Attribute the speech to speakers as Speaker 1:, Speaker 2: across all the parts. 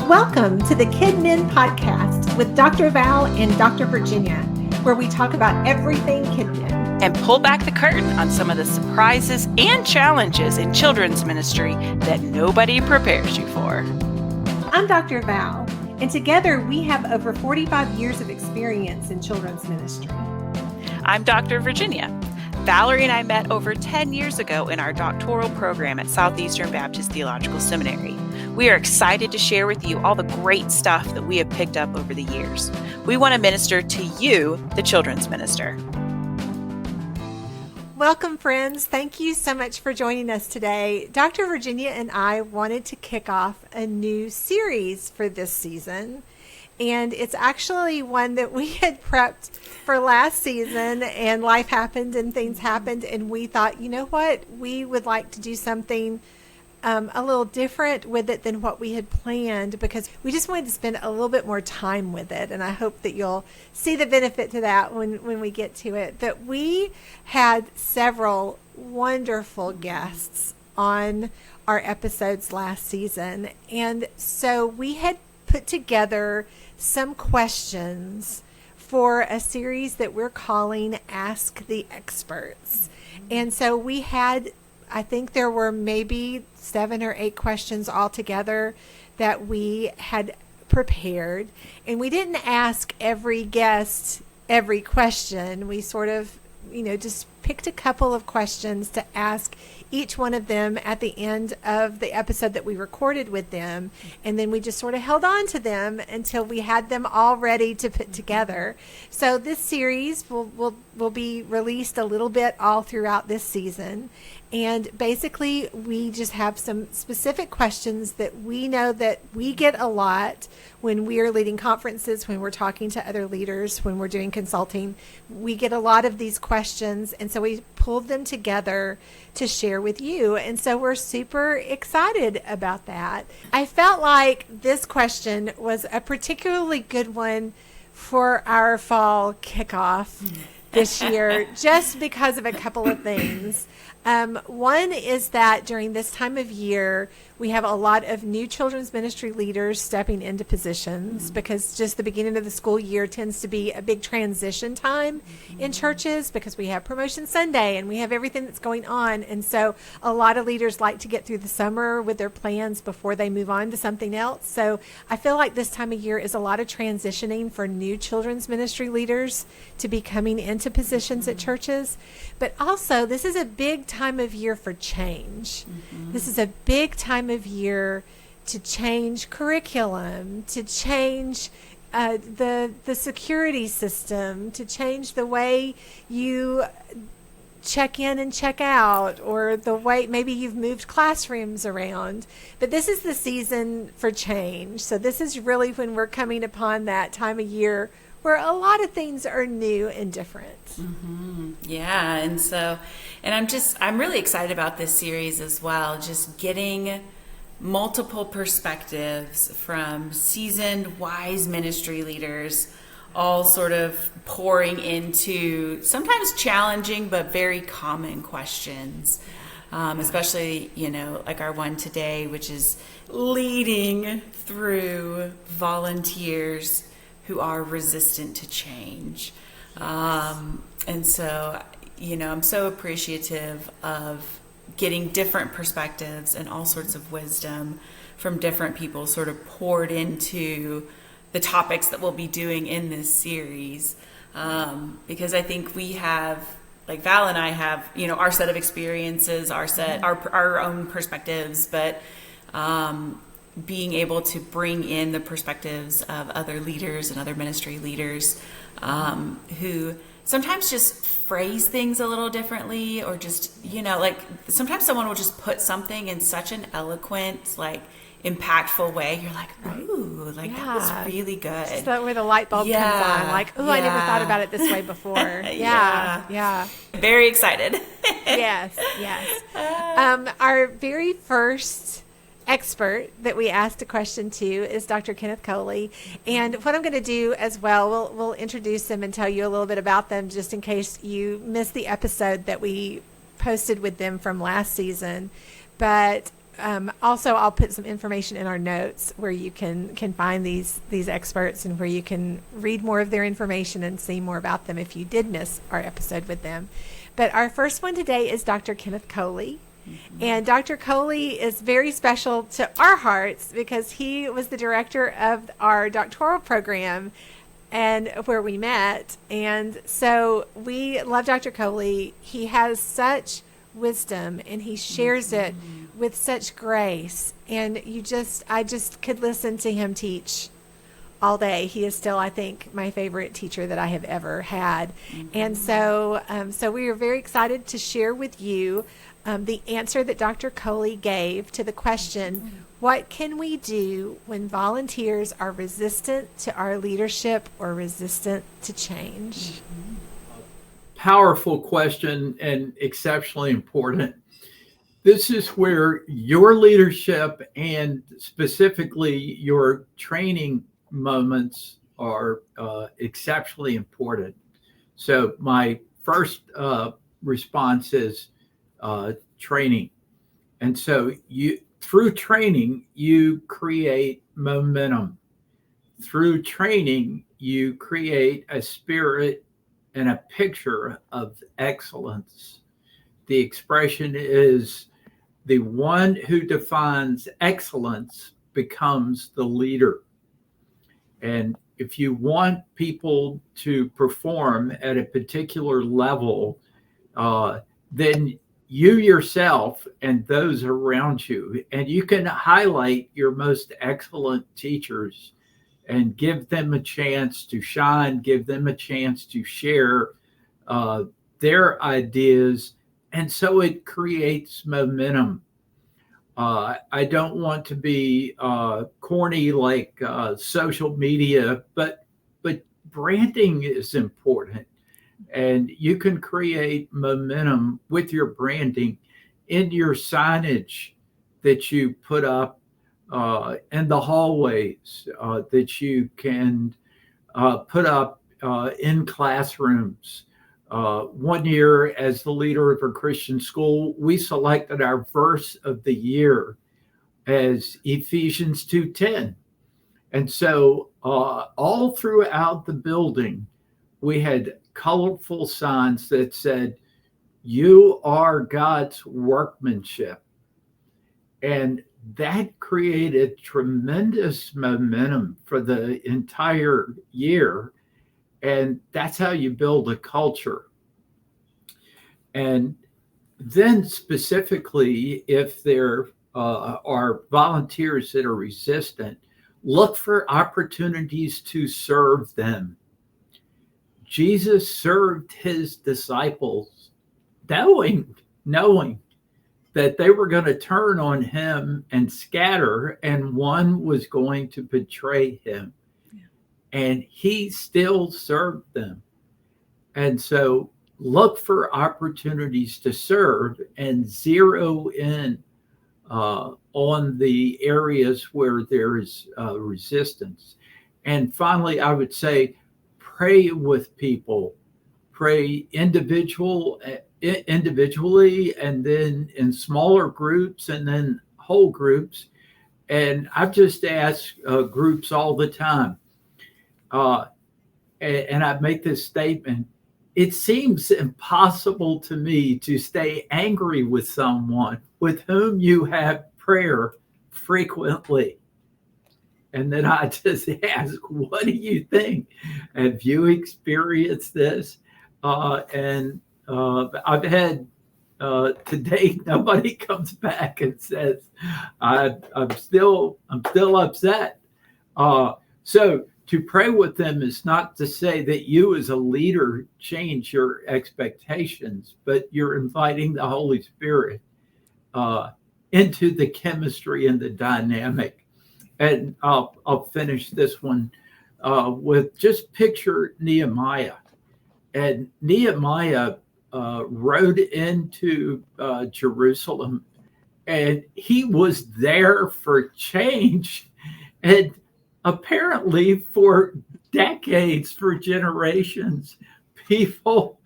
Speaker 1: Welcome to the KidMin podcast with Dr. Val and Dr. Virginia, where we talk about everything KidMin.
Speaker 2: And pull back the curtain on some of the surprises and challenges in children's ministry that nobody prepares you for.
Speaker 1: I'm Dr. Val, and together we have over 45 years of experience in children's ministry.
Speaker 2: I'm Dr. Virginia. Valerie and I met over 10 years ago in our doctoral program at Southeastern Baptist Theological Seminary. We are excited to share with you all the great stuff that we have picked up over the years. We want to minister to you, the children's minister.
Speaker 1: Welcome, friends. Thank you so much for joining us today. Dr. Virginia and I wanted to kick off a new series for this season. And it's actually one that we had prepped for last season, and life happened and things happened. And we thought, you know what? We would like to do something a little different with it than what we had planned, because we just wanted to spend a little bit more time with it. And I hope that you'll see the benefit to that when we get to it. But we had several wonderful guests on our episodes last season. And so we had put together some questions for a series that we're calling Ask the Experts. And so we had, I think there were maybe 7 or 8 questions altogether that we had prepared. And we didn't ask every guest every question. We sort of, just picked a couple of questions to ask each one of them at the end of the episode that we recorded with them. And then we just sort of held on to them until we had them all ready to put together. So this series will be released a little bit all throughout this season. And basically, we just have some specific questions that we know that we get a lot when we are leading conferences, when we're talking to other leaders, when we're doing consulting. We get a lot of these questions, and so we pulled them together to share with you. And so we're super excited about that. I felt like this question was a particularly good one for our fall kickoff this year, just because of a couple of things. One is that during this time of year, we have a lot of new children's ministry leaders stepping into positions, because just the beginning of the school year tends to be a big transition time in churches, because we have Promotion Sunday and we have everything that's going on. And so a lot of leaders like to get through the summer with their plans before they move on to something else. So I feel like this time of year is a lot of transitioning for new children's ministry leaders to be coming into positions at churches. But also, this is a big time of year for change. This is a big time of year to change curriculum, to change the security system, to change the way you check in and check out, or the way maybe you've moved classrooms around. But this is the season for change. So this is really when we're coming upon that time of year where a lot of things are new and different.
Speaker 3: Yeah, and I'm really excited about this series as well, just getting multiple perspectives from seasoned, wise ministry leaders, all sort of pouring into sometimes challenging but very common questions. Especially, like our one today, which is leading through volunteers who are resistant to change. And so, I'm so appreciative of getting different perspectives and all sorts of wisdom from different people sort of poured into the topics that we'll be doing in this series. Because I think we have, like Val and I have, our set of experiences, our own perspectives, but being able to bring in the perspectives of other leaders and other ministry leaders who sometimes just phrase things a little differently, or just, like sometimes someone will just put something in such an eloquent, impactful way. You're like, ooh, that was really good.
Speaker 1: Just that way the light bulb comes on. I never thought about it this way before. Yeah.
Speaker 3: Very excited.
Speaker 1: Yes. Our very first expert that we asked a question to is Dr. Kenneth Coley. And what I'm going to do as well, we'll introduce them and tell you a little bit about them, just in case you missed the episode that we posted with them from last season. But also, I'll put some information in our notes where you can find these experts and where you can read more of their information and see more about them if you did miss our episode with them. But our first one today is Dr. Kenneth Coley. And Dr. Coley is very special to our hearts because he was the director of our doctoral program and where we met. And so we love Dr. Coley. He has such wisdom and he shares it with such grace. And I just could listen to him teach all day. He is still, I think, my favorite teacher that I have ever had. And so we are very excited to share with you the answer that Dr. Coley gave to the question, what can we do when volunteers are resistant to our leadership or resistant to change?
Speaker 4: Powerful question and exceptionally important. This is where your leadership and specifically your training moments are exceptionally important. So my first response is training. And so through training, you create momentum. Through training, you create a spirit and a picture of excellence. The expression is the one who defines excellence becomes the leader. And if you want people to perform at a particular level, then you yourself and those around you, and you can highlight your most excellent teachers and give them a chance to shine, give them a chance to share their ideas. And so it creates momentum. I don't want to be corny like social media, but branding is important. And you can create momentum with your branding in your signage that you put up in the hallways, that you can put up in classrooms. One year, as the leader of a Christian school, we selected our verse of the year as Ephesians 2:10. And so all throughout the building, we had colorful signs that said, "You are God's workmanship." And that created tremendous momentum for the entire year. And that's how you build a culture. And then specifically, if there are volunteers that are resistant, look for opportunities to serve them. Jesus served his disciples knowing that they were going to turn on him and scatter, and one was going to betray him. Yeah. And he still served them. And so look for opportunities to serve and zero in on the areas where there is resistance. And finally, I would say, pray with people. Pray individually, and then in smaller groups, and then whole groups. And I've just asked groups all the time, and I make this statement: it seems impossible to me to stay angry with someone with whom you have prayer frequently. And then I just ask, what do you think? Have you experienced this? And I've had, to date, nobody comes back and says, I'm still upset. So to pray with them is not to say that you as a leader change your expectations, but you're inviting the Holy Spirit into the chemistry and the dynamic. And I'll finish this one with just picture Nehemiah. And Nehemiah rode into Jerusalem, and he was there for change. And apparently for decades, for generations, people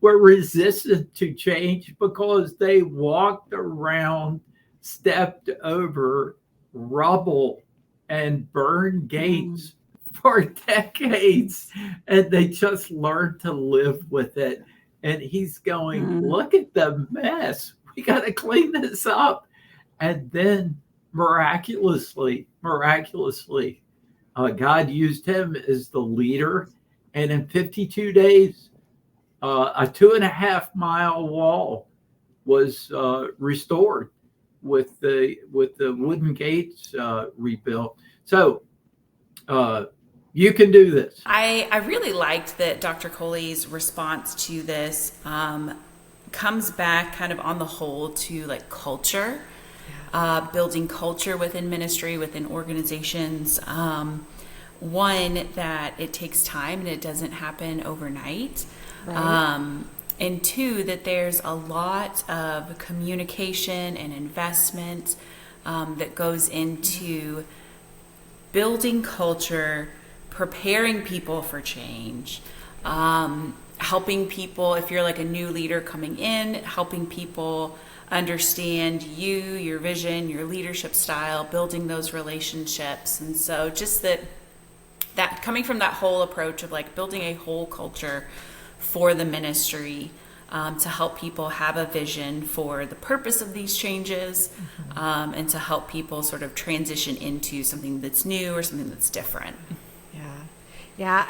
Speaker 4: were resistant to change because they walked around stepped over rubble and burned gates for decades, and they just learned to live with it. And he's going, look at the mess. We got to clean this up. And then miraculously, God used him as the leader. And in 52 days, a 2.5-mile wall was restored with the wooden gates rebuilt. So you can do this.
Speaker 3: I really liked that Dr. Coley's response to this comes back kind of on the whole to like culture, building culture within ministry, within organizations. One, that it takes time and it doesn't happen overnight. Right. And two, that there's a lot of communication and investment that goes into building culture, preparing people for change, helping people, if you're like a new leader coming in, helping people understand you, your vision, your leadership style, building those relationships. And so just that coming from that whole approach of like building a whole culture for the ministry, to help people have a vision for the purpose of these changes, and to help people sort of transition into something that's new or something that's different.
Speaker 1: Yeah.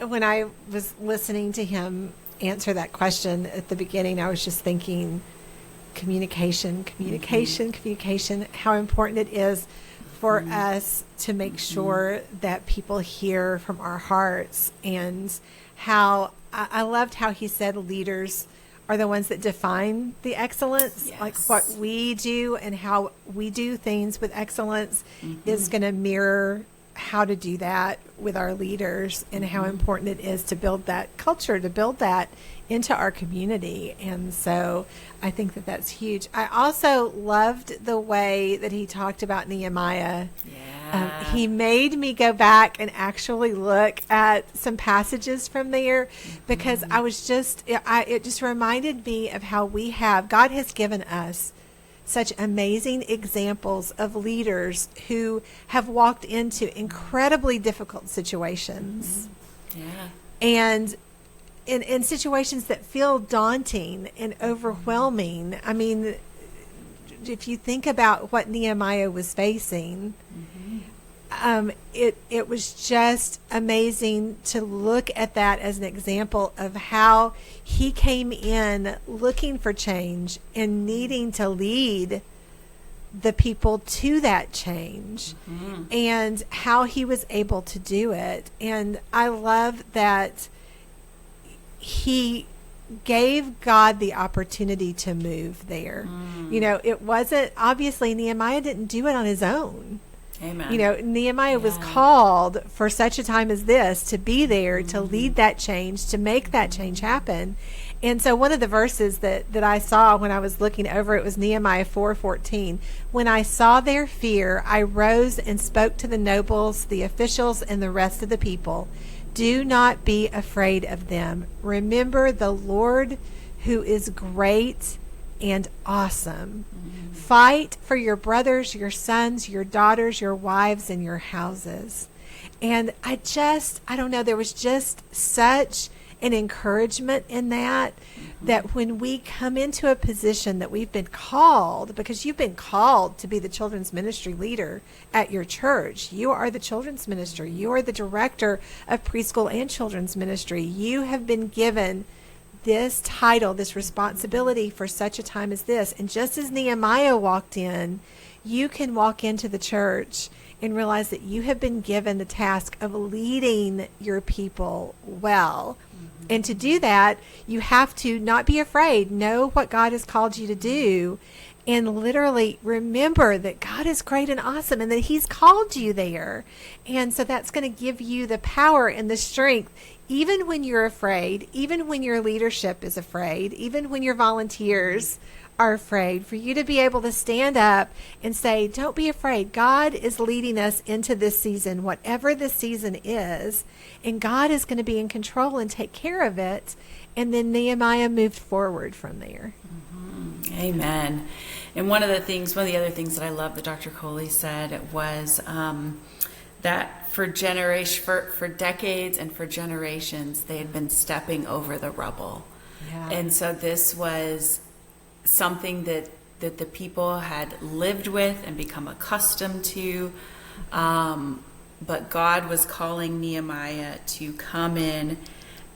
Speaker 1: When I was listening to him answer that question at the beginning, I was just thinking communication, how important it is for us to make sure that people hear from our hearts, and how I loved how he said leaders are the ones that define the excellence. Yes. Like what we do and how we do things with excellence is going to mirror how to do that with our leaders, and how important it is to build that culture, to build that into our community. And so I think that that's huge. I also loved the way that he talked about Nehemiah. He made me go back and actually look at some passages from there, because I was it just reminded me of how God has given us such amazing examples of leaders who have walked into incredibly difficult situations. And in situations that feel daunting and overwhelming. I mean, if you think about what Nehemiah was facing, it was just amazing to look at that as an example of how he came in looking for change and needing to lead the people to that change, and how he was able to do it. And I love that he gave God the opportunity to move there. It wasn't, obviously Nehemiah didn't do it on his own.
Speaker 3: Amen.
Speaker 1: Nehemiah was called for such a time as this to be there, to lead that change, to make that change happen. And so one of the verses that I saw when I was looking over it was Nehemiah 4:14. When I saw their fear, I rose and spoke to the nobles, the officials, and the rest of the people. Do not be afraid of them. Remember the Lord, who is great and awesome. Fight for your brothers, your sons, your daughters, your wives, and your houses. And I don't know, there was just such an encouragement in that when we come into a position that we've been called, because you've been called to be the children's ministry leader at your church. You are the children's ministry. You are the director of preschool and children's ministry. You have been given this title, this responsibility for such a time as this. And just as Nehemiah walked in, you can walk into the church and realize that you have been given the task of leading your people well. And to do that, you have to not be afraid, know what God has called you to do, and literally remember that God is great and awesome and that he's called you there. And so that's going to give you the power and the strength, even when you're afraid, even when your leadership is afraid, even when your volunteers are afraid, for you to be able to stand up and say, don't be afraid. God is leading us into this season, whatever this season is, and God is going to be in control and take care of it. And then Nehemiah moved forward from there.
Speaker 3: Amen. one of the other things that I love that Dr. Coley said was that for decades and for generations, they had been stepping over the rubble.
Speaker 1: Yeah.
Speaker 3: And so this was something that the people had lived with and become accustomed to. But God was calling Nehemiah to come in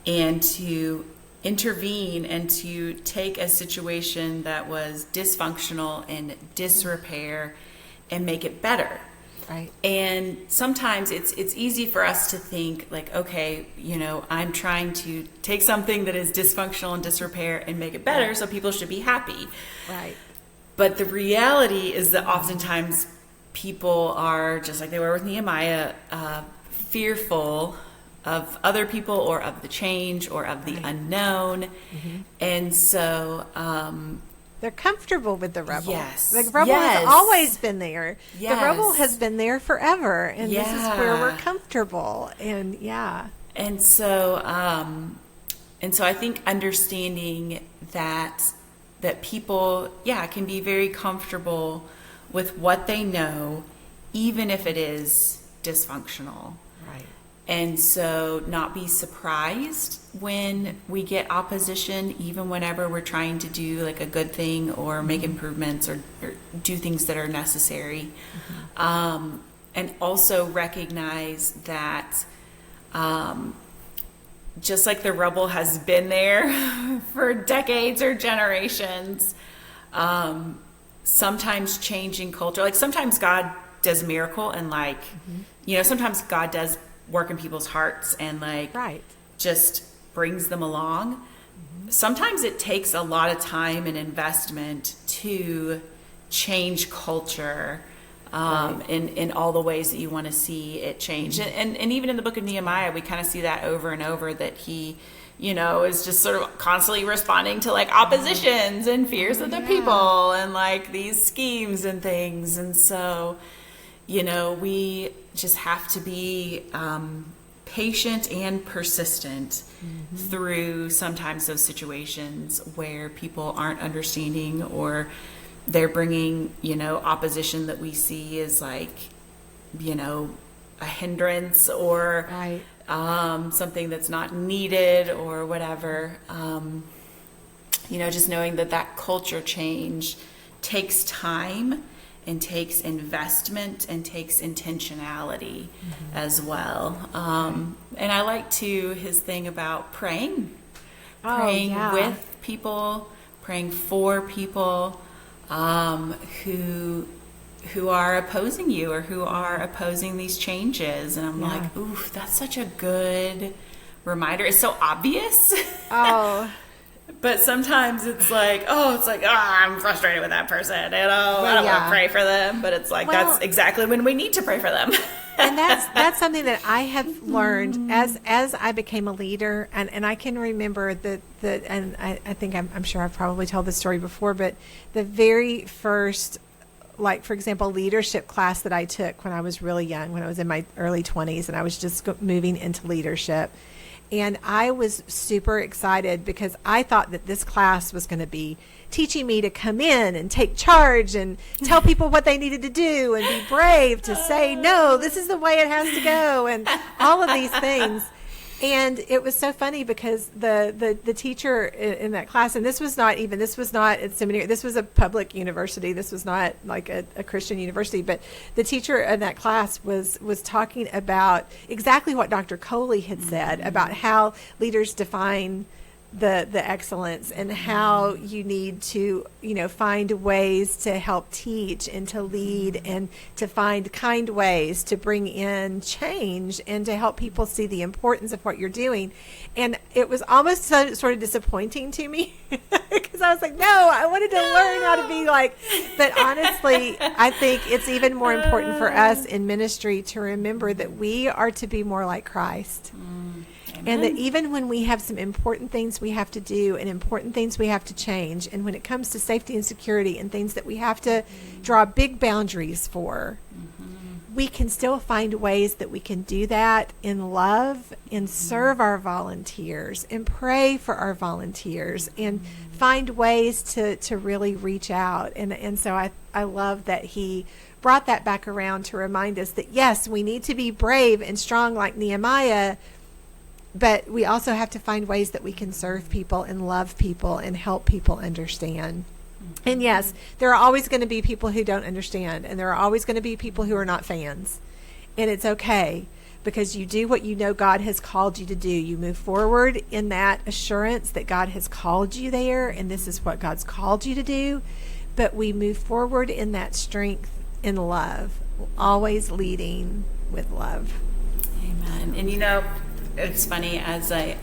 Speaker 3: and to intervene and to take a situation that was dysfunctional and disrepair and make it better.
Speaker 1: Right.
Speaker 3: And sometimes it's easy for us to think like, okay, I'm trying to take something that is dysfunctional and disrepair and make it better, so people should be happy.
Speaker 1: Right.
Speaker 3: But the reality is that oftentimes people are, just like they were with Nehemiah, fearful of other people or of the change or of the unknown. Mm-hmm. And so
Speaker 1: they're comfortable with the rubble.
Speaker 3: Yes.
Speaker 1: The rubble has always been there.
Speaker 3: Yes.
Speaker 1: The rubble has been there forever. And this is where we're comfortable. And
Speaker 3: And so I think understanding that people, can be very comfortable with what they know, even if it is dysfunctional.
Speaker 1: Right.
Speaker 3: And so not be surprised when we get opposition, even whenever we're trying to do like a good thing or make improvements or do things that are necessary. Mm-hmm. And also recognize that just like the rubble has been there for decades or generations, sometimes changing culture, like sometimes God does a miracle and like, sometimes God does work in people's hearts and like just brings them along. Mm-hmm. Sometimes it takes a lot of time and investment to change culture in all the ways that you want to see it change. Mm-hmm. And even in the book of Nehemiah, we kind of see that over and over, that he, is just sort of constantly responding to like oppositions and fears of the people and like these schemes and things. And so, we just have to be patient and persistent through sometimes those situations where people aren't understanding or they're bringing, opposition that we see as like, a hindrance or something that's not needed or whatever. Just knowing that culture change takes time and takes investment and takes intentionality as well. And I like his thing about praying with people, praying for people who are opposing you or who are opposing these changes. And I'm like, ooh, that's such a good reminder. It's so obvious.
Speaker 1: Oh.
Speaker 3: But sometimes it's like, I'm frustrated with that person, and I don't want to pray for them. But it's like, that's exactly when we need to pray for them.
Speaker 1: And that's something that I have learned as I became a leader, and I can remember that and I think I'm sure I've probably told this story before, but the very first, like, for example, leadership class that I took when I was really young, when I was in my early 20s, and I was just moving into leadership. And I was super excited because I thought that this class was going to be teaching me to come in and take charge and tell people what they needed to do and be brave to say, no, this is the way it has to go, and all of these things. And it was so funny because the teacher in that class, and this was not at seminary, this was a public university, this was not like a Christian university, but the teacher in that class was talking about exactly what Dr. Coley had said about how leaders define the excellence and how you need to, find ways to help teach and to lead and to find kind ways to bring in change and to help people see the importance of what you're doing. And it was almost sort of disappointing to me because I was like, no, I wanted to learn how to be like, but honestly, I think it's even more important for us in ministry to remember that we are to be more like Christ. And that even when we have some important things we have to do and important things we have to change, and when it comes to safety and security and things that we have to draw big boundaries for, we can still find ways that we can do that in love and serve our volunteers and pray for our volunteers and find ways to really reach out. And so I love that he brought that back around to remind us that, yes, we need to be brave and strong like Nehemiah, but we also have to find ways that we can serve people and love people and help people understand. And yes, there are always going to be people who don't understand, and there are always going to be people who are not fans. And it's okay, because you do what you know God has called you to do. You move forward in that assurance that God has called you there, and this is what God's called you to do. But we move forward in that strength in love, always leading with love.
Speaker 3: Amen. And it's funny, as I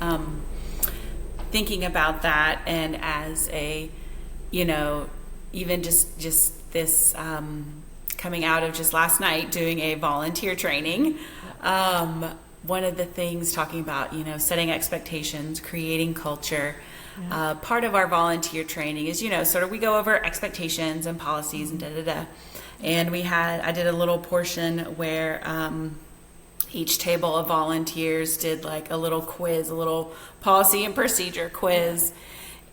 Speaker 3: thinking about that, and as a even just this coming out of just last night doing a volunteer training, one of the things talking about setting expectations, creating culture. Part of our volunteer training is sort of we go over expectations and policies and da-da-da. And I did a little portion where each table of volunteers did like a little quiz, a little policy and procedure quiz.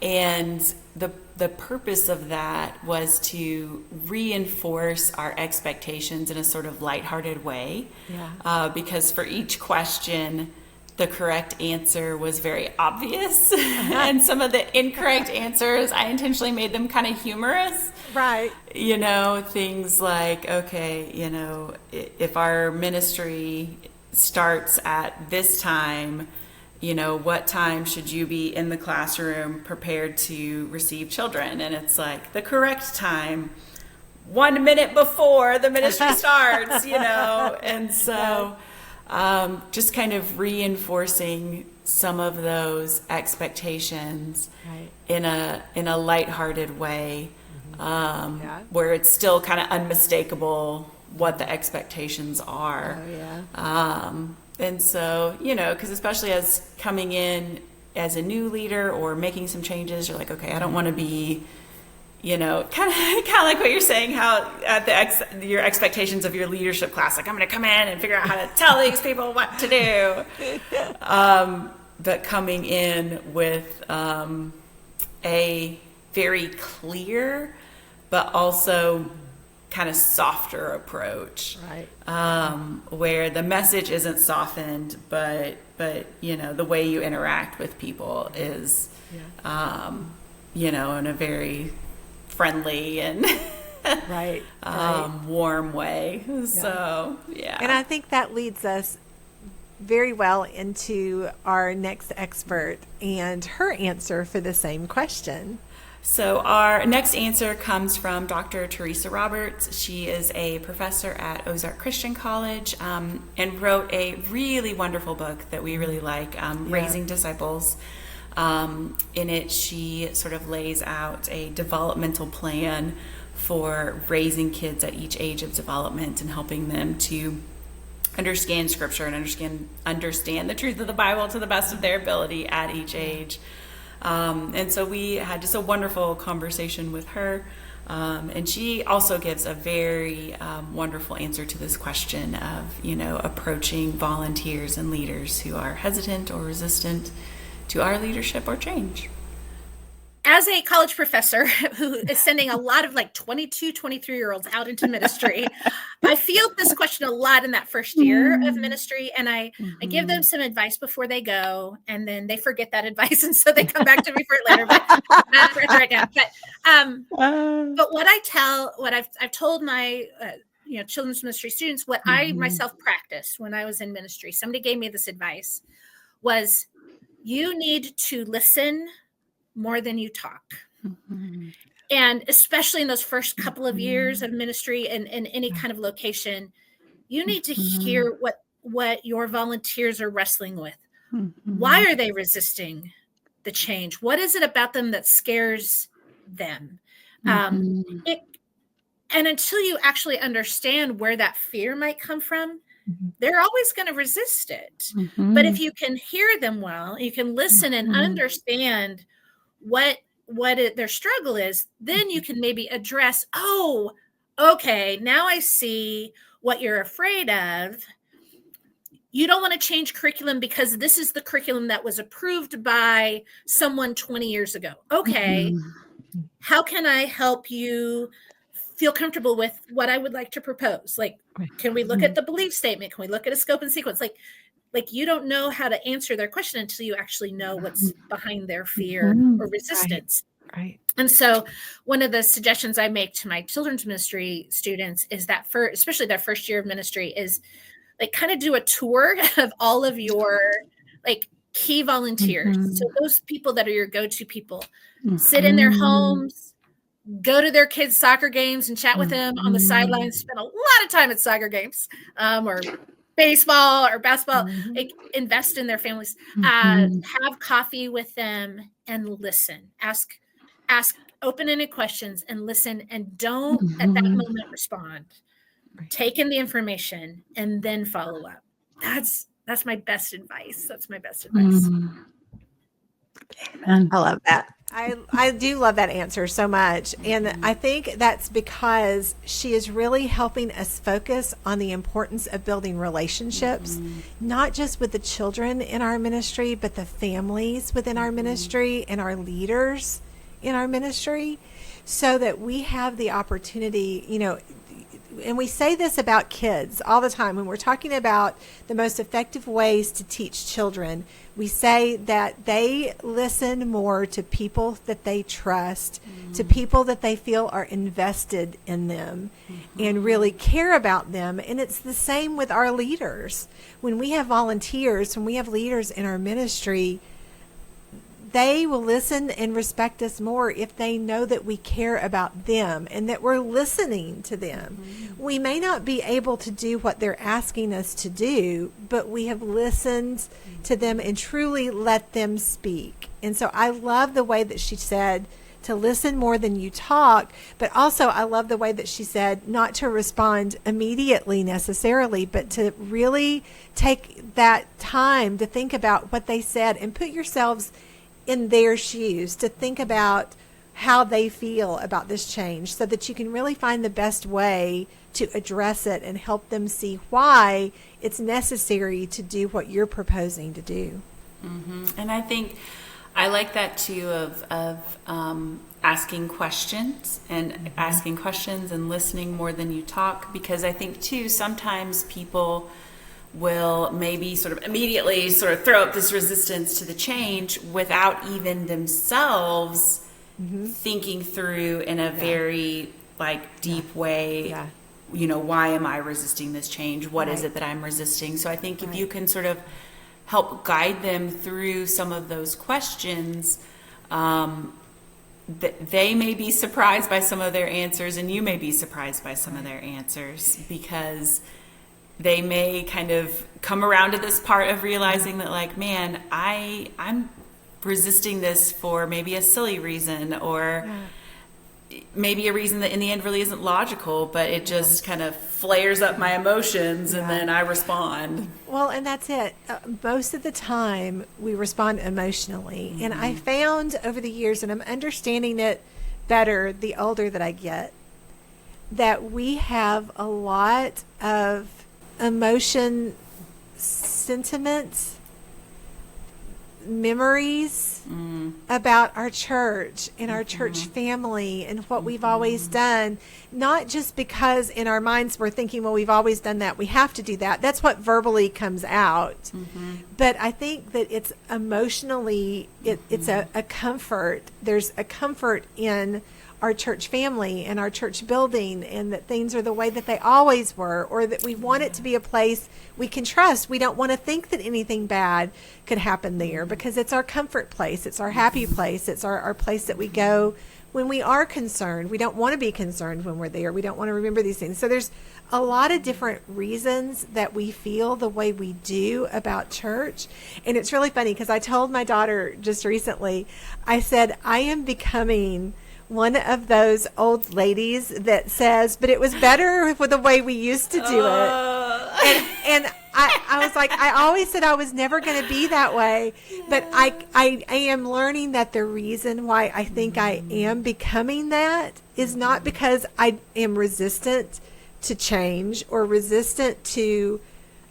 Speaker 3: And the purpose of that was to reinforce our expectations in a sort of lighthearted way. Because for each question, the correct answer was very obvious. And some of the incorrect answers, I intentionally made them kind of humorous.
Speaker 1: Right.
Speaker 3: Things like, okay, if our ministry starts at this time, what time should you be in the classroom prepared to receive children? And it's like the correct time, 1 minute before the ministry starts, And so just kind of reinforcing some of those expectations in a lighthearted way, where it's still kind of unmistakable what the expectations are. And so, because especially as coming in as a new leader or making some changes, you're like, okay, I don't want to be, kind of like what you're saying, how at your expectations of your leadership class, like I'm going to come in and figure out how to tell these people what to do. But coming in with a very clear, but also kind of softer approach, where the message isn't softened, but the way you interact with people is, in a very friendly and warm way. So,
Speaker 1: And I think that leads us very well into our next expert and her answer for the same question.
Speaker 3: So our next answer comes from Dr. Teresa Roberts. She is a professor at Ozark Christian College, and wrote a really wonderful book that we really like, Raising Disciples. In it, she sort of lays out a developmental plan for raising kids at each age of development and helping them to understand Scripture and understand the truth of the Bible to the best of their ability at each age. And so we had just a wonderful conversation with her. And she also gives a very wonderful answer to this question of, approaching volunteers and leaders who are hesitant or resistant to our leadership or change.
Speaker 5: As a college professor who is sending a lot of 22, 23-year-olds out into ministry, I field this question a lot in that first year of ministry, and I give them some advice before they go, and then they forget that advice, and so they come back to me for it later. But what I've told my children's ministry students, what I myself practiced when I was in ministry, somebody gave me this advice, was you need to listen more than you talk. And especially in those first couple of years of ministry and in any kind of location, you need to hear what your volunteers are wrestling with. Why are they resisting the change? What is it about them that scares them? And until you actually understand where that fear might come from, they're always going to resist it. But if you can hear them well, you can listen and understand what their struggle is, then you can maybe address, okay, now I see what you're afraid of, you don't want to change curriculum because this is the curriculum that was approved by someone 20 years ago. Okay, how can I help you feel comfortable with what I would like to propose? Like, can we look at the belief statement? Can we look at a scope and sequence? Like you don't know how to answer their question until you actually know what's behind their fear or resistance.
Speaker 1: Right.
Speaker 5: And so one of the suggestions I make to my children's ministry students is that especially their first year of ministry, is like kind of do a tour of all of your like key volunteers. So those people that are your go-to people, sit in their homes, go to their kids' soccer games and chat with them on the sidelines, spend a lot of time at soccer games, or baseball or basketball, like invest in their families, have coffee with them and listen, ask open-ended questions and listen, and don't at that moment respond. Take in the information and then follow up. That's my best advice. That's my best advice.
Speaker 1: Amen. I love that. I do love that answer so much. And I think that's because she is really helping us focus on the importance of building relationships, not just with the children in our ministry, but the families within our ministry and our leaders in our ministry, so that we have the opportunity, and we say this about kids all the time when we're talking about the most effective ways to teach children. We say that they listen more to people that they trust, to people that they feel are invested in them and really care about them. And it's the same with our leaders. When we have volunteers, when we have leaders in our ministry, they will listen and respect us more if they know that we care about them and that we're listening to them. We may not be able to do what they're asking us to do, but we have listened to them and truly let them speak. And so I love the way that she said to listen more than you talk, but also I love the way that she said not to respond immediately necessarily, but to really take that time to think about what they said and put yourselves in their shoes, to think about how they feel about this change, so that you can really find the best way to address it and help them see why it's necessary to do what you're proposing to do.
Speaker 3: And I think I like that too, of asking questions and asking questions and listening more than you talk, because I think too sometimes people will maybe sort of immediately sort of throw up this resistance to the change without even themselves thinking through in a very like deep way, why am I resisting this change? What is it that I'm resisting? So I think if you can sort of help guide them through some of those questions, they may be surprised by some of their answers, and you may be surprised by some of their answers, because they may kind of come around to this part of realizing that, like, man, I'm resisting this for maybe a silly reason, or maybe a reason that in the end really isn't logical, but it just kind of flares up my emotions and then I respond.
Speaker 1: Well, and that's it. Most of the time we respond emotionally. And I found over the years, and I'm understanding it better the older that I get, that we have a lot of emotion, sentiments, memories about our church and our church family and what we've always done, not just because in our minds we're thinking, well, we've always done that, we have to do that. That's what verbally comes out. But I think that it's emotionally, it's a comfort. There's a comfort in our church family and our church building, and that things are the way that they always were, or that we want it to be a place we can trust. We don't want to think that anything bad could happen there, because it's our comfort place. It's our happy place. It's our place that we go when we are concerned. We don't want to be concerned when we're there. We don't want to remember these things. So there's a lot of different reasons that we feel the way we do about church. And it's really funny, because I told my daughter just recently, I said, I am becoming one of those old ladies that says, but it was better with the way we used to do it. And I was like, I always said I was never going to be that way. But I am learning that the reason why I think I am becoming that is not because I am resistant to change or resistant to,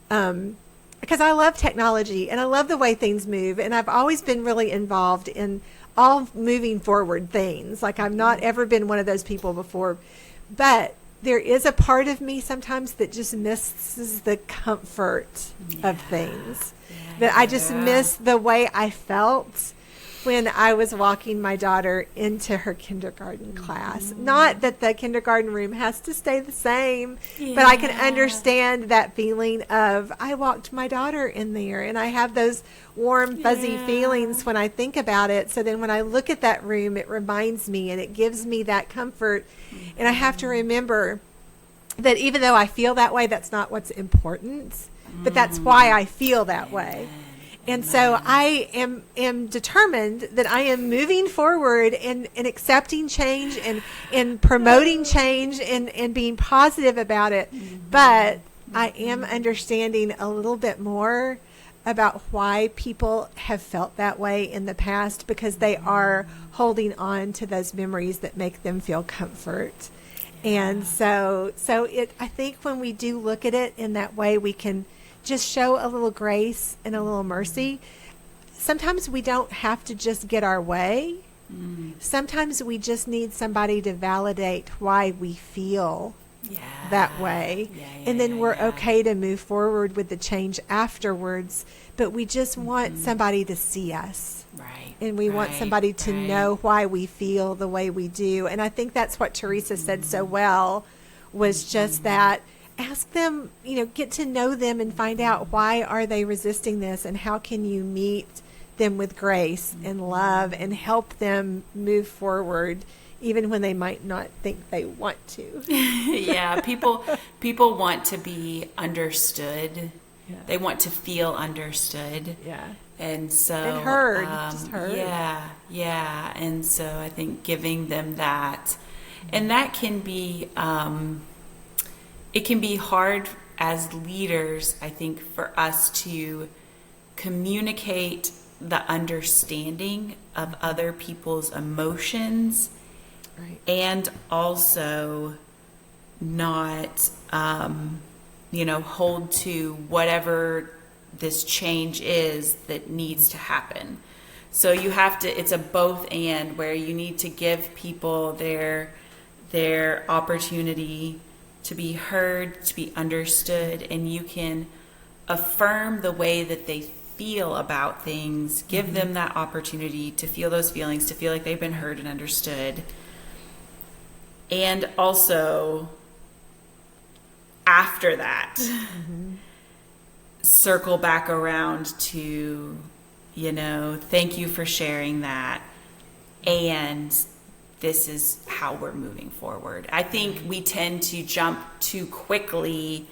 Speaker 1: because I love technology and I love the way things move. And I've always been really involved in all moving forward things. Like I've not ever been one of those people before, but there is a part of me sometimes that just misses the comfort of things. That I just miss the way I felt when I was walking my daughter into her kindergarten class. Not that the kindergarten room has to stay the same, but I can understand that feeling of, I walked my daughter in there, and I have those warm, fuzzy feelings when I think about it. So then when I look at that room, it reminds me and it gives me that comfort. And I have to remember that even though I feel that way, that's not what's important, but that's why I feel that way. And so I am determined that I am moving forward and accepting change and promoting change and being positive about it. But I am understanding a little bit more about why people have felt that way in the past, because they are holding on to those memories that make them feel comfort. And so I think when we do look at it in that way, we can just show a little grace and a little mercy. Sometimes we don't have to just get our way. Sometimes we just need somebody to validate why we feel that way. And then we're okay to move forward with the change afterwards. But we just want somebody to see us.
Speaker 3: Right.
Speaker 1: And we want somebody to know why we feel the way we do. And I think that's what Teresa said so well, was just that. Ask them, get to know them and find out, why are they resisting this, and how can you meet them with grace and love and help them move forward even when they might not think they want to.
Speaker 3: People want to be understood. They want to feel understood. And so
Speaker 1: and heard, just heard.
Speaker 3: And so I think giving them that, and that can be it can be hard as leaders, I think, for us to communicate the understanding of other people's emotions, and also not, hold to whatever this change is that needs to happen. So you have to, it's a both and, where you need to give people their opportunity to be heard, to be understood, and you can affirm the way that they feel about things, give them that opportunity to feel those feelings, to feel like they've been heard and understood. And also, after that, circle back around to, thank you for sharing that, and this is how we're moving forward. I think we tend to jump too quickly.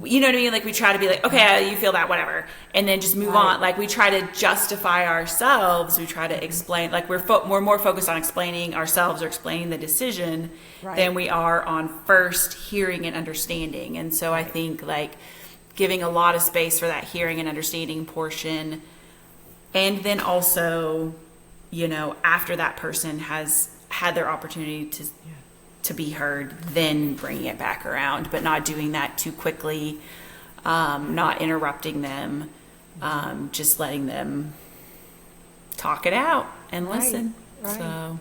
Speaker 3: You know what I mean? Like we try to be like, okay, you feel that, whatever, and then just move on. Like we try to justify ourselves. We try to explain. Like we're more focused on explaining ourselves or explaining the decision than we are on first hearing and understanding. And so I think like giving a lot of space for that hearing and understanding portion, and then also, after that person has had their opportunity to be heard, then bringing it back around, but not doing that too quickly, not interrupting them, just letting them talk it out and listen. So,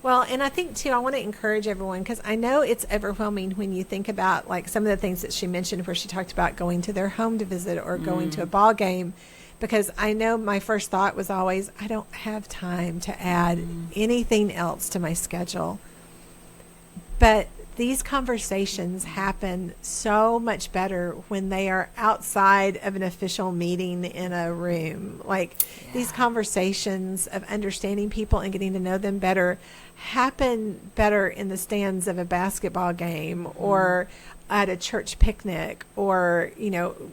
Speaker 1: well, and I think too, I want to encourage everyone, because I know it's overwhelming when you think about like some of the things that she mentioned, where she talked about going to their home to visit or going to a ball game. Because I know my first thought was always, I don't have time to add anything else to my schedule. But these conversations happen so much better when they are outside of an official meeting in a room. Like these conversations of understanding people and getting to know them better happen better in the stands of a basketball game or at a church picnic, or,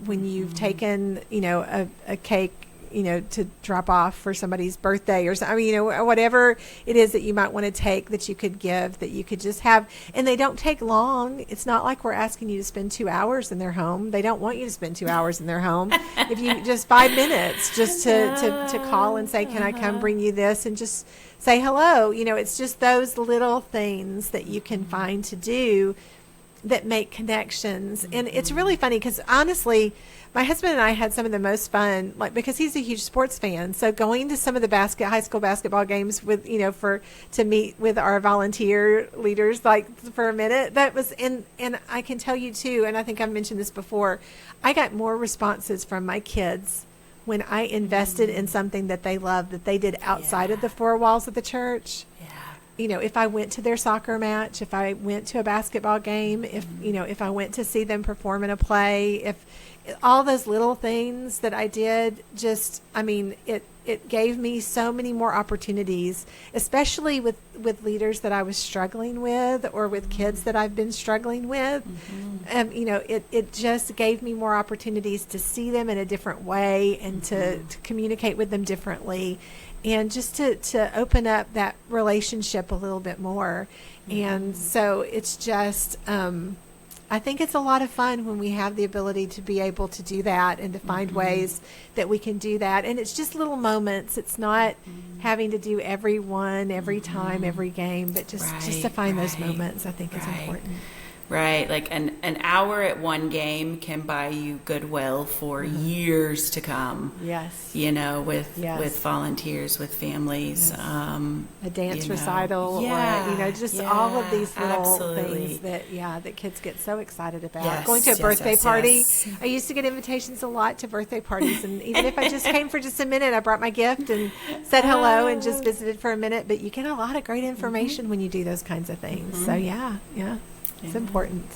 Speaker 1: when you've taken, a cake, to drop off for somebody's birthday or something, whatever it is that you might want to take that you could give, that you could just have, and they don't take long. It's not like we're asking you to spend 2 hours in their home. They don't want you to spend 2 hours in their home. If you just 5 minutes just to call and say, can I come bring you this, and just say hello. It's just those little things that you can find to do that make connections. And it's really funny because honestly, my husband and I had some of the most fun, like, because he's a huge sports fan. So going to some of the high school basketball games with, to meet with our volunteer leaders, like for a minute, that was, and I can tell you too, and I think I've mentioned this before, I got more responses from my kids when I invested in something that they loved, that they did outside of the four walls of the church. If I went to their soccer match, if I went to a basketball game, if I went to see them perform in a play, if all those little things that I did, it gave me so many more opportunities, especially with leaders that I was struggling with, or with kids that I've been struggling with. It just gave me more opportunities to see them in a different way and to communicate with them differently, and just to open up that relationship a little bit more. And so it's just, I think it's a lot of fun when we have the ability to be able to do that and to find ways that we can do that. And it's just little moments. It's not having to do every time, every game, but just to find those moments, I think is important.
Speaker 3: Right. Like an hour at one game can buy you goodwill for years to come.
Speaker 1: Yes.
Speaker 3: With volunteers, with families.
Speaker 1: Yes. A dance recital, or, all of these little things that kids get so excited about.
Speaker 3: Yes,
Speaker 1: Going to a birthday party.
Speaker 3: Yes.
Speaker 1: I used to get invitations a lot to birthday parties. And even if I just came for just a minute, I brought my gift and said hello and just visited for a minute. But you get a lot of great information when you do those kinds of things. So, yeah. It's important.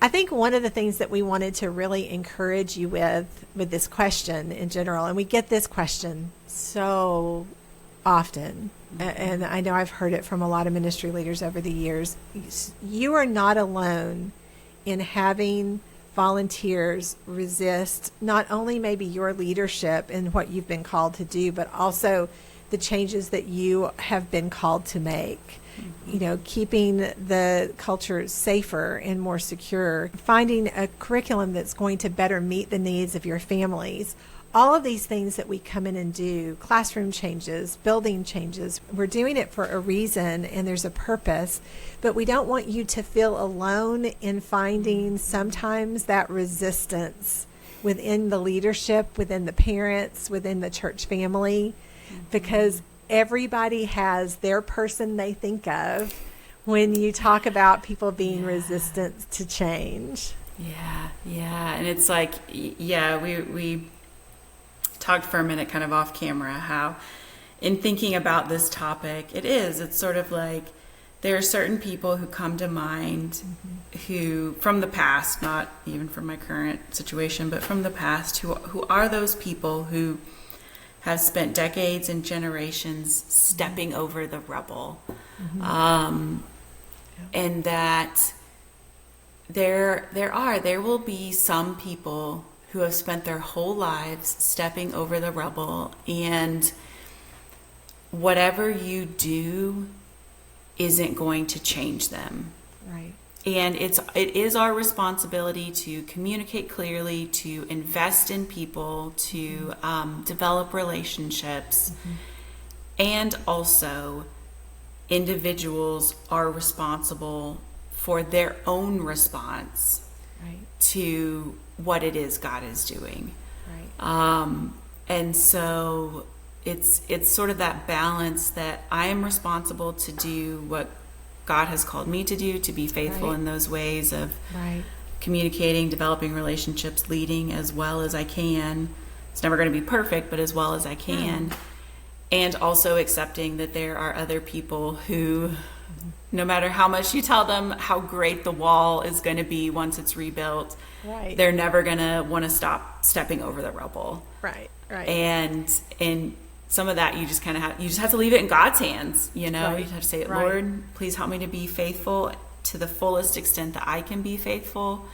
Speaker 1: I think one of the things that we wanted to really encourage you with this question in general, and we get this question so often, and I know I've heard it from a lot of ministry leaders over the years, you are not alone in having volunteers resist not only maybe your leadership and what you've been called to do, but also the changes that you have been called to make. Keeping the culture safer and more secure, finding a curriculum that's going to better meet the needs of your families. All of these things that we come in and do, classroom changes, building changes, we're doing it for a reason and there's a purpose, but we don't want you to feel alone in finding sometimes that resistance within the leadership, within the parents, within the church family, because everybody has their person they think of when you talk about people being resistant to change.
Speaker 3: And it's like, we talked for a minute kind of off camera how in thinking about this topic, it's sort of like there are certain people who come to mind who, from the past, not even from my current situation, but from the past, who are those people who have spent decades and generations stepping over the rubble. And that there will be some people who have spent their whole lives stepping over the rubble, and whatever you do isn't going to change them.
Speaker 1: Right.
Speaker 3: And it is our responsibility to communicate clearly, to invest in people, to develop relationships, and also individuals are responsible for their own response to what it is God is doing. And so it's sort of that balance that I am responsible to do what God has called me to do, to be faithful in those ways of communicating, developing relationships, leading as well as I can. It's never going to be perfect, but as well as I can. And also accepting that there are other people who, no matter how much you tell them how great the wall is going to be once it's rebuilt, they're never going to want to stop stepping over the rubble. And some of that you just have to leave it in God's hands. You have to say, Lord, please help me to be faithful to the fullest extent that I can be faithful.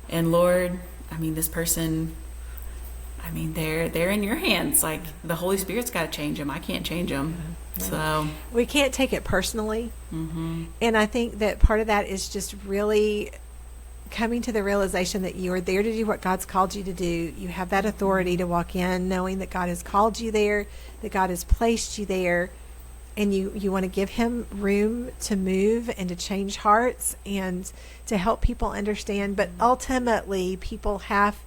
Speaker 3: And Lord, this person, they're in your hands. Like, the Holy Spirit's got to change them. I can't change them. So
Speaker 1: we can't take it personally. And I think that part of that is just really coming to the realization that you are there to do what God's called you to do. You have that authority to walk in knowing that God has called you there, that God has placed you there, and you want to give him room to move and to change hearts and to help people understand. But ultimately, people have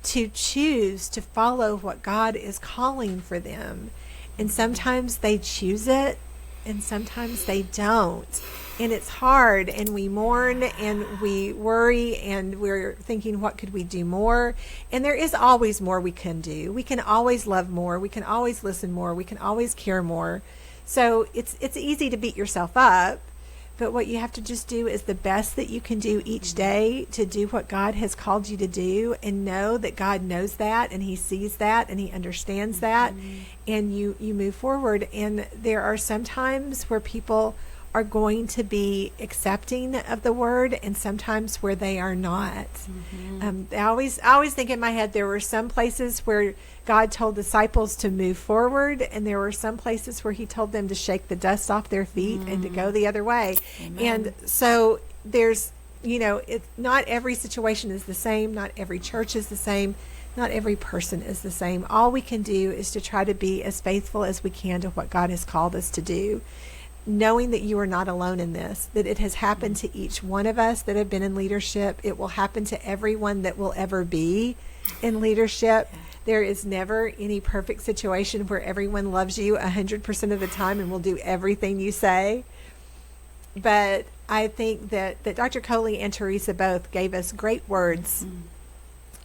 Speaker 1: to choose to follow what God is calling for them. And sometimes they choose it, and sometimes they don't. And it's hard, and we mourn, and we worry, and we're thinking, what could we do more? And there is always more we can do. We can always love more. We can always listen more. We can always care more. So it's easy to beat yourself up, but what you have to just do is the best that you can do each day to do what God has called you to do, and know that God knows that, and he sees that, and he understands that, and you move forward. And there are some times where people are going to be accepting of the word, and sometimes where they are not. I always think in my head, there were some places where God told disciples to move forward, and there were some places where he told them to shake the dust off their feet and to go the other way. Amen. And so there's, not every situation is the same. Not every church is the same. Not every person is the same. All we can do is to try to be as faithful as we can to what God has called us to do, knowing that you are not alone in this, that it has happened to each one of us that have been in leadership. It will happen to everyone that will ever be in leadership. There is never any perfect situation where everyone loves you 100% of the time and will do everything you say. But I think that Dr. Coley and Teresa both gave us great words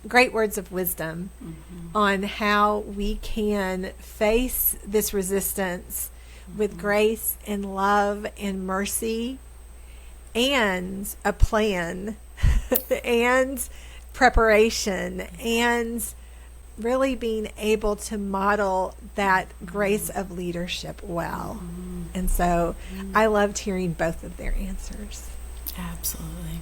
Speaker 1: of wisdom on how we can face this resistance with grace and love and mercy and a plan and preparation and really being able to model that grace of leadership well. And so I loved hearing both of their answers.
Speaker 3: Absolutely.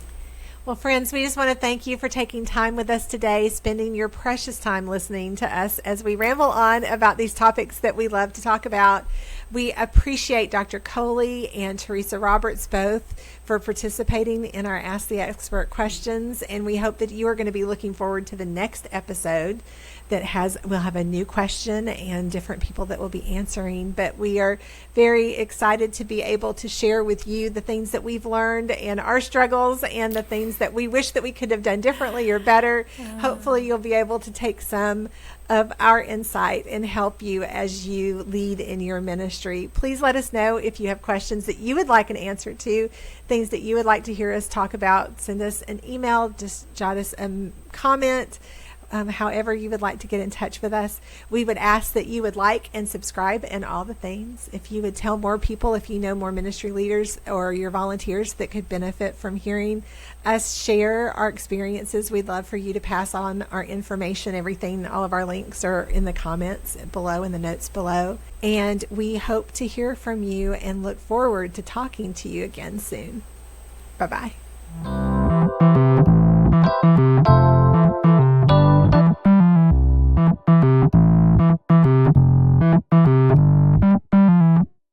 Speaker 1: Well, friends, we just want to thank you for taking time with us today, spending your precious time listening to us as we ramble on about these topics that we love to talk about. We appreciate Dr. Coley and Teresa Roberts both for participating in our Ask the Expert questions, and we hope that you are going to be looking forward to the next episode that we'll have a new question and different people that will be answering. But we are very excited to be able to share with you the things that we've learned and our struggles and the things that we wish that we could have done differently or better. Hopefully you'll be able to take some of our insight and help you as you lead in your ministry. Please let us know if you have questions that you would like an answer to, things that you would like to hear us talk about. Send us an email, just jot us a comment. However you would like to get in touch with us. We would ask that you would like and subscribe and all the things. If you would tell more people, if you know more ministry leaders or your volunteers that could benefit from hearing us share our experiences, we'd love for you to pass on our information. Everything, all of our links are in the comments below, in the notes below. And we hope to hear from you and look forward to talking to you again soon. Bye-bye.